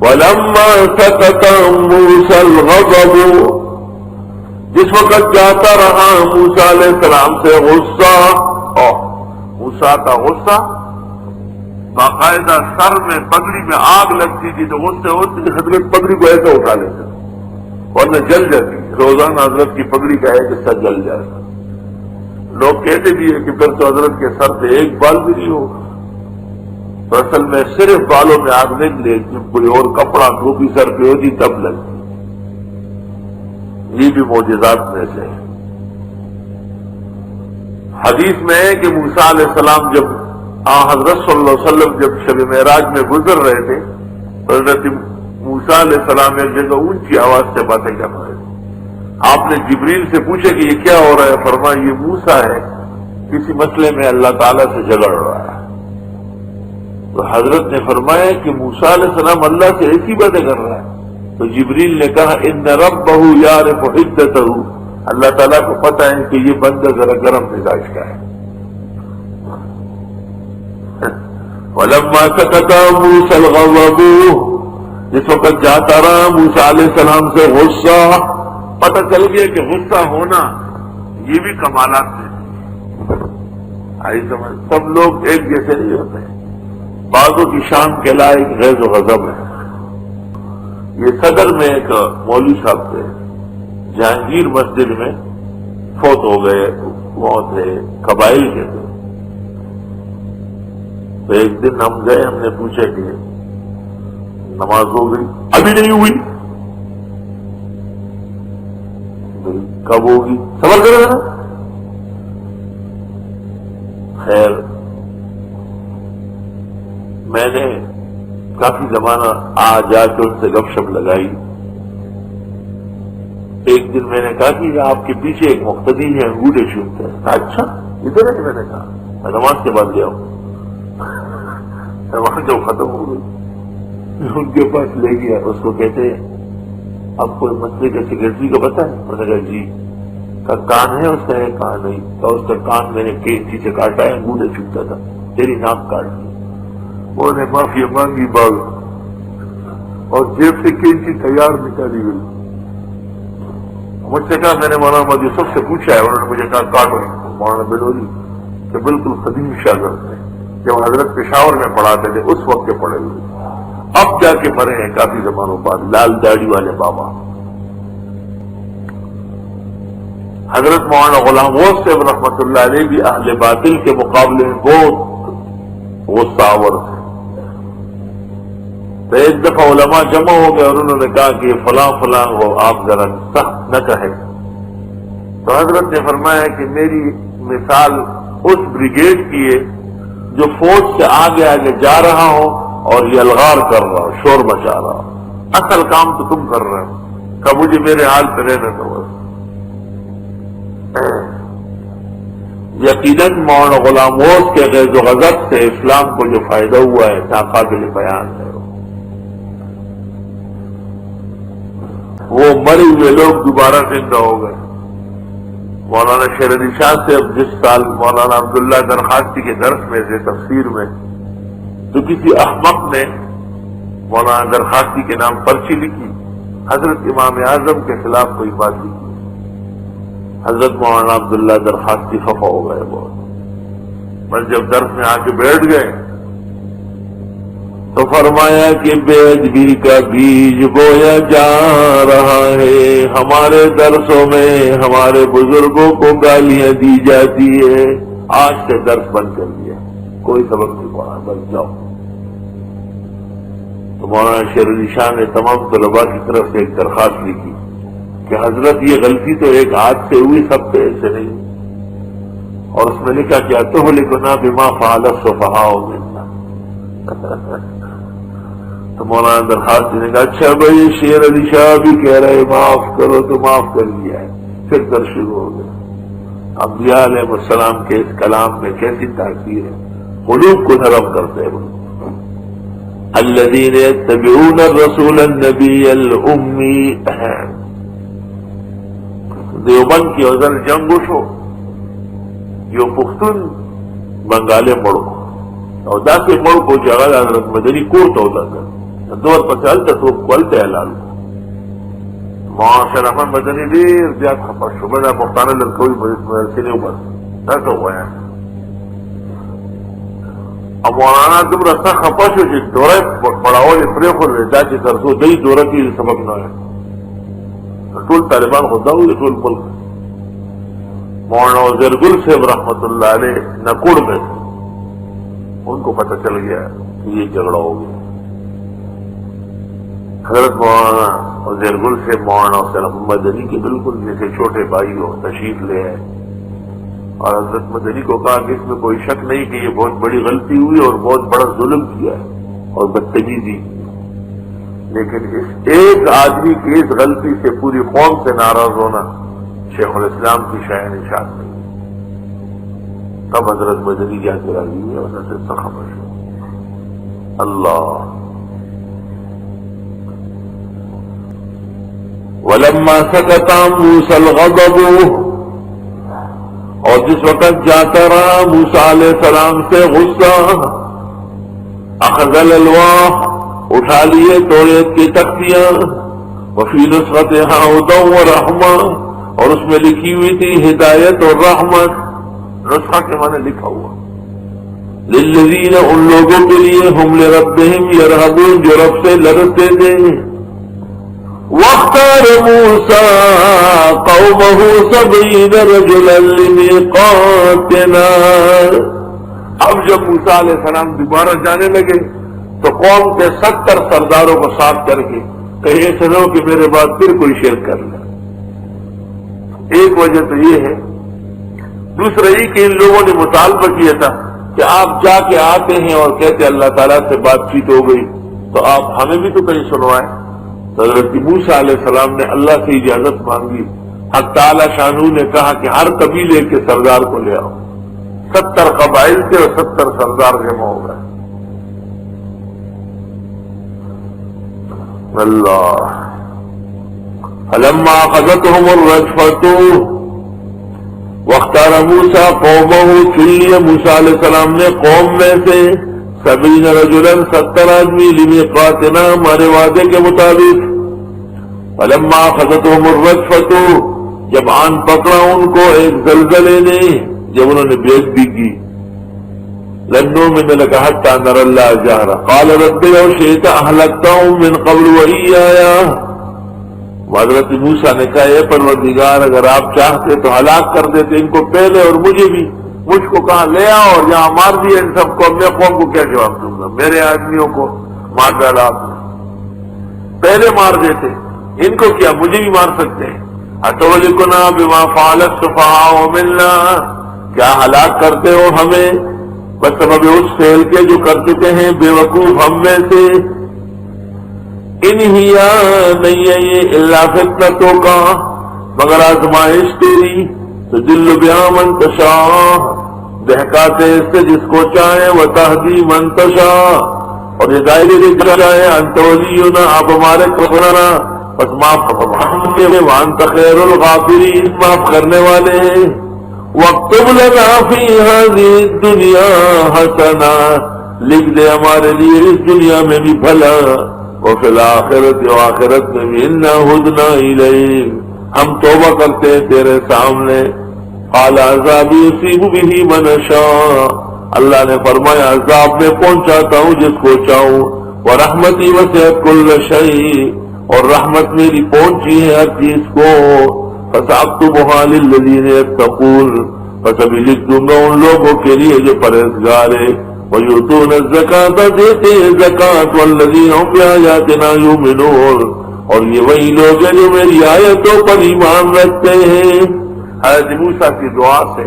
وَلَمَّا سَكَتَ مُوسَى الْغَضَبُ، جس وقت جاتا رہا موسیٰ علیہ السلام سے غصہ، اور موسیٰ کا غصہ باقاعدہ سر میں پگڑی میں آگ لگتی تھی، تو غصے ہوتے کہ حضرت پگڑی کو ایسا اٹھا لیتے ورنہ جل جاتی. روزانہ حضرت کی پگڑی کا ہے کہ سر جل جائے گا. لوگ کہتے بھی ہیں کہ پھر تو حضرت کے سر پہ ایک بال بھی نہیں ہوگا. تو اصل میں صرف بالوں میں آگ نہیں لگتی، کوئی اور کپڑا ٹوپی سر پہ ہوتی تب لگتی. یہ بھی معجزات میں سے ہے. حدیث میں ہے کہ موسیٰ علیہ السلام جب حضرت صلی اللہ علیہ وسلم جب شب معراج میں گزر رہے تھے تو حضرت موسیٰ علیہ السلام ایک جگہ اونچی آواز سے باتیں کر رہے تھے. آپ نے جبریل سے پوچھا کہ یہ کیا ہو رہا ہے؟ فرمایا یہ موسیٰ ہے، کسی مسئلے میں اللہ تعالیٰ سے جھگڑ رہا ہے. تو حضرت نے فرمایا کہ موسیٰ علیہ السلام اللہ سے ایسی باتیں کر رہا ہے. تو جبریل نے کہا ان ربہ یعرف عدتہ، اللہ تعالیٰ کو پتہ ہے کہ یہ بندہ ذرا گرم مزاج کا ہے. وَلَمَّا سَكَتَ مُوسَى الْغَضَبُ، جس وقت جاتا رہا موسیٰ علیہ السلام سے غصہ، پتہ چل گیا کہ غصہ ہونا یہ بھی کمالات ہیں. آئی سمجھ، سب لوگ ایک جیسے نہیں ہوتے. بعضوں کی شان کے لائق غیظ و غضب ہے. یہ صدر میں ایک مولوی صاحب تھے، جہانگیر مسجد میں فوت ہو گئے، وہ تھے قبائل کے تھے. تو ایک دن ہم گئے، ہم نے پوچھا کہ نماز ہو گئی؟ ابھی نہیں ہوئی. کب ہوگی؟ صبر کرو نا. خیر میں نے کافی زمانہ جا کے ان سے گپ شپ لگائی. ایک دن میں نے کہا کہ آپ کے پیچھے ایک مقتدی ہے، انگوٹھے چومتے ہیں. اچھا ادھر ہے؟ میں نے کہا میں نماز کے بعد گیا ہوں. نماز جب ختم ہو گئی ان کے پاس لے گیا. اس کو کہتے ہیں آپ کو مسئلے کا سیکرٹری کو پتا ہے؟ میں نے کہا جی. کا کان ہے؟ اس کا ہے. کہا نہیں. تو اس کا کان میں نے کینچی سے کاٹا ہے، انگوٹھے چومتا تھا، تیری ناک کاٹ دی. انہوں نے معافی مانگی باغ اور جیب سے کینچی تیار نکالی گئی. مجھ سے کہا میں نے مولانا محمد یوسف سے پوچھا ہے، انہوں نے مجھے کہا کاٹو. مولانا بلوری کہ بالکل قدیم شاگرد ہے، جب حضرت پشاور میں پڑھاتے تھے اس وقت کے پڑھے ہوئے، اب جا کے مرے ہیں کافی زمانوں بعد، لال داڑھی والے بابا. حضرت مولانا غلام غوث صاحب رحمۃ اللہ علیہ بھی اہل باطل کے مقابلے میں بہت غصہ آور تھے. تو ایک دفعہ علماء جمع ہو گئے اور انہوں نے کہا کہ فلاں فلاں ہو، آپ ذرا سخت نہ کہیں. تو حضرت نے فرمایا کہ میری مثال اس بریگیڈ کی ہے جو فوج سے آگے آگے جا رہا ہو اور یہ الغار کر رہا ہو، شور مچا رہا ہو. اصل کام تو تم کر رہے ہو. کہ مجھے میرے حال پہ رہنا دو. یقیناً مولانا غلام غوث کے غیظ و غضب سے اسلام کو جو فائدہ ہوا ہے ناقابل بیان ہے. وہ مرے ہوئے لوگ دوبارہ زندہ ہو گئے. مولانا شیر علی شاہ سے اب جس سال مولانا عبداللہ درخاستی کے درس میں سے تفسیر میں تو کسی احمق نے مولانا درخاستی کے نام پرچی لکھی، حضرت امام اعظم کے خلاف کوئی بات لکھی. حضرت مولانا عبداللہ درخاستی خفا ہو گئے بہت. بس جب درس میں آ کے بیٹھ گئے تو فرمایا کہ بے ادبی کا بیج بویا جا رہا ہے، ہمارے درسوں میں ہمارے بزرگوں کو گالیاں دی جاتی ہے. آج سے درس بند کر دیا، کوئی سبق نہیں پڑھا، بس جاؤ. تو مولانا شیر علی شاہ نے تمام طلباء کی طرف سے ایک درخواست لکھی کہ حضرت یہ غلطی تو ایک ہاتھ سے ہوئی، سب سے ایسے نہیں. اور اس میں لکھا کیا تہلکنا بما فعل السفہاء منا. تو مولانا درخواست نے کہا اچھا بھائی شیر علی شاہ بھی کہہ رہے معاف کرو، تو معاف کر لیا ہے. پھر در شروع ہو گیا. انبیاء علیہ السلام کے اس کلام میں کیسی تاثیر ہے، قلوب کو نرم کرتے ہیں. الذین یتبعون الرسول النبی الامی. دیوبند کی اوزر جنگو شو جو پختون بنگالے مڑکو اور دا سے مڑکو جگہ حضرت مدنی کوٹ ہوتا تھا. دور پسې هلته څوک هلته حلال معاشر احمد مدني ډېر زیات خفه شو. بله پښتانه لرکوي سینې وبس دا څه ووایم. او مولانا دومره سخت خفه شو چې دوره یې پړاول یې پرېښودل دا چې تر څو دی دوره کې سبب نه وي. ټول طالبان خو دا وي ټول ملک. مولانا زرگل صاحب رحمت اللہ علیہ نکوڑ میں تھے، ان کو پتہ چل گیا کہ یہ جھگڑا ہو گیا. حضرت مولانا زرگل صاحب مولانا حسین مدنی کے بالکل جیسے چھوٹے بھائی ہو تشریف لے آئے اور حضرت مدنی کو کہا کہ اس میں کوئی شک نہیں کہ یہ بہت بڑی غلطی ہوئی اور بہت بڑا ظلم کیا ہے اور بدتمیزی کی، لیکن اس ایک آدمی کی اس غلطی سے پوری قوم سے ناراض ہونا شیخ الاسلام کی شاعر نشان نہیں. تب حضرت مدنی جا کے راضی ہوئے اور سے خبر ہو اللہ. ولما سکت موسیٰ الغضب، اور جس وقت جاتا رہا موسیٰ علیہ السلام سے غصہ، اخذ الالواح، اٹھا لیے توریت کی تختیاں، وفی نسختها ہدی ورحمہ، اور اس میں لکھی ہوئی تھی ہدایت اور رحمت. نسخہ کے معنی لکھا ہوا للذین، ان لوگوں کے لیے ہم لربہم یرہبون، جو رب سے لڑتے تھے. واختار موسیٰ قومہ 70 رجلا لمیقاتنا، اب جب موسیٰ علیہ السلام دوبارہ جانے لگے تو قوم کے 70 سرداروں کو ساتھ کر کے کہیں ایسے نہ ہو کہ میرے بعد پھر کوئی شرک کر لے. ایک وجہ تو یہ ہے. دوسرا یہ کہ ان لوگوں نے مطالبہ کیا تھا کہ آپ جا کے آتے ہیں اور کہتے اللہ تعالیٰ سے بات چیت ہو گئی تو آپ ہمیں بھی تو کہیں سنوائیں. تو حضرت موسیٰ علیہ السلام نے اللہ سے اجازت مانگی. حق تعالی شانو نے کہا کہ ہر قبیلے کے سردار کو لے آؤ. 70 قبائل تھے اور 70 سردار جمع ہو گئے. اللہ. فلما اخذتهم الرجفة، واختار موسیٰ قومہ، چن لیا موسیٰ علیہ السلام نے قوم میں سے 70 رجلا 70 آدمی لمیقاتنا، ہمارے وعدے کے مطابق. فلما اخذتهم الرجفة، جب آن پکڑا ان کو ایک زلزلے نے، جب انہوں نے بے عدبی کی. لن نؤمن لك حتى نرى الله جهرا قال رب لو شئت اهلكتهم من قبل وإياي. حضرت موسیٰ نے کہا اے پروردگار اگر آپ چاہتے تو ہلاک کر دیتے ان کو پہلے اور مجھے بھی. مجھ کو کہاں لے آؤ اور یہاں مار دیا ان سب کو. میں قوم کو کیا جواب دوں گا؟ میرے آدمیوں کو مار ڈالا آپ نے. پہلے مار دیتے ان کو، کیا مجھے بھی مار سکتے ہیں. اتولکنا بما فعل السفہاء منا، کیا ہلاک کرتے ہو ہمیں بس سبب اس فعل کے جو کر چکے ہیں بے وقوف ہم میں سے. ان ہی نہیں ہے یہ الا فتنتوں کا، مگر آزمائش تیری. تو دل بہا من تشاء، بہکاتے اس سے جس کو چاہے، و تہدی من تشاء، اور ہدایت دیتا چاہے. انت ولینا، آپ ہمارے قبرنا، بس معاف فرمائے. وانت خیر الغافرین، معاف کرنے والے ہیں. واکتب لنا فی هذه الدنیا حسنا، لکھ دے ہمارے لیے اس دنیا میں بھی بھلا، وفی الآخرت، و آخرت میں بھی، انا ہدنا الیک، ہم توبہ کرتے ہیں تیرے سامنے. قال عذابی یصیب به من اشاء، اللہ نے فرمایا عذاب میں پہنچاتا ہوں جس کو چاہوں. ورحمتی وسعت کل شیء، اور رحمت میری پہنچی ہے ہر چیز کو. فساکتبها للذین یتقون، پس ابھی لکھ دوں گا ان لوگوں کے لیے جو پرہیزگار ہیں. وَيُؤْتُونَ الزَّكَاةَ، دیتے ہیں زکات. وَالَّذِينَ هُمْ بِآيَاتِنَا يُؤْمِنُونَ، اور یہ وہی لوگ ہیں جو میری آیتوں پر ایمان رکھتے ہیں. حضرت موسیٰ کی دعا سے